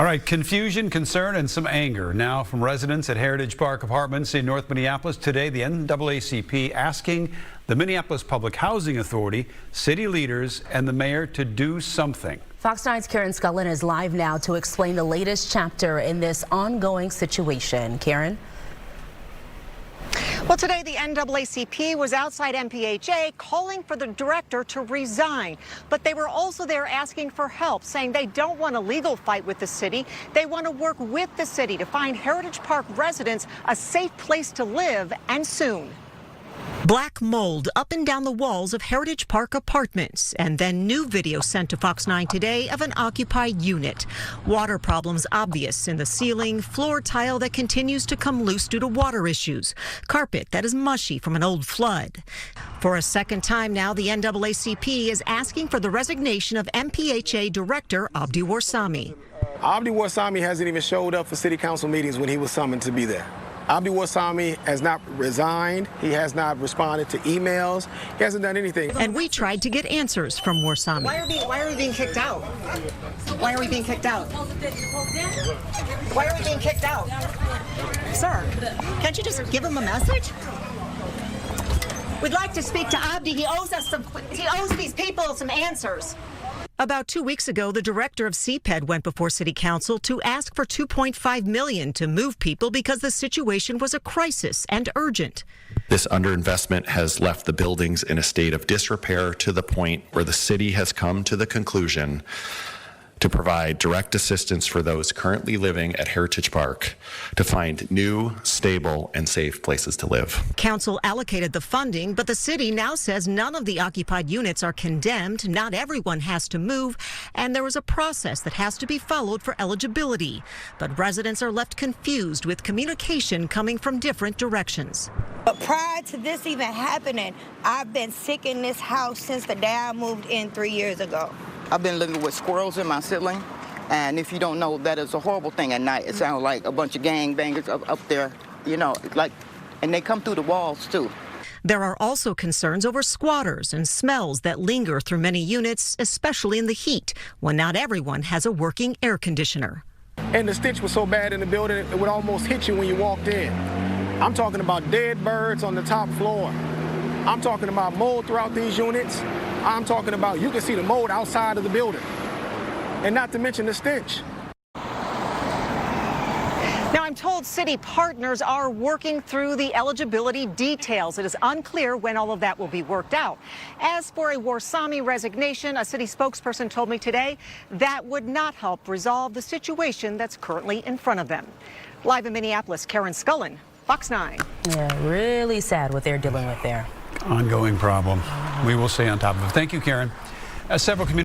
All right, confusion, concern, and some anger now from residents at Heritage Park Apartments in North Minneapolis. Today, the NAACP asking the Minneapolis Public Housing Authority, city leaders, and the mayor to do something. Fox 9's Karen Scullin is live now to explain the latest chapter in this ongoing situation. Karen? Well, today the NAACP was outside MPHA calling for the director to resign. But they were also there asking for help, saying they don't want a legal fight with the city. They want to work with the city to find Heritage Park residents a safe place to live, and soon. Black mold up and down the walls of Heritage Park Apartments, and then new video sent to Fox 9 today of an occupied unit. Water problems obvious in the ceiling, floor tile that continues to come loose due to water issues, carpet that is mushy from an old flood. For a second time now, the NAACP is asking for the resignation of MPHA Director Abdi Warsami. Abdi Warsami hasn't even showed up for city council meetings when he was summoned to be there. Abdi Warsami has not resigned. He has not responded to emails. He hasn't done anything. And we tried to get answers from Warsami. Why are we being kicked out? Why are we being kicked out? Why are we being kicked out? Sir, can't you just give him a message? We'd like to speak to Abdi. He owes these people some answers. About 2 weeks ago, the director of CPED went before City Council to ask for $2.5 million to move people because the situation was a crisis and urgent. This underinvestment has left the buildings in a state of disrepair to the point where the city has come to the conclusion to provide direct assistance for those currently living at Heritage Park to find new, stable, and safe places to live. Council allocated the funding, but the city now says none of the occupied units are condemned, not everyone has to move, and there is a process that has to be followed for eligibility. But residents are left confused with communication coming from different directions. But prior to this even happening, I've been sick in this house since the day I moved in 3 years ago. I've been living with squirrels in my ceiling, and if you don't know, that is a horrible thing at night. It sounds like a bunch of gangbangers up there, you know, and they come through the walls too. There are also concerns over squatters and smells that linger through many units, especially in the heat, when not everyone has a working air conditioner. And the stench was so bad in the building, it would almost hit you when you walked in. I'm talking about dead birds on the top floor. I'm talking about mold throughout these units. I'm talking about you can see the mold outside of the building. And not to mention the stench. Now, I'm told city partners are working through the eligibility details. It is unclear when all of that will be worked out. As for a Warsami resignation, a city spokesperson told me today that would not help resolve the situation that's currently in front of them. Live in Minneapolis, Karen Scullin, Fox 9. Yeah, really sad what they're dealing with there. Ongoing problem. We will stay on top of it. Thank you, Karen. Several communities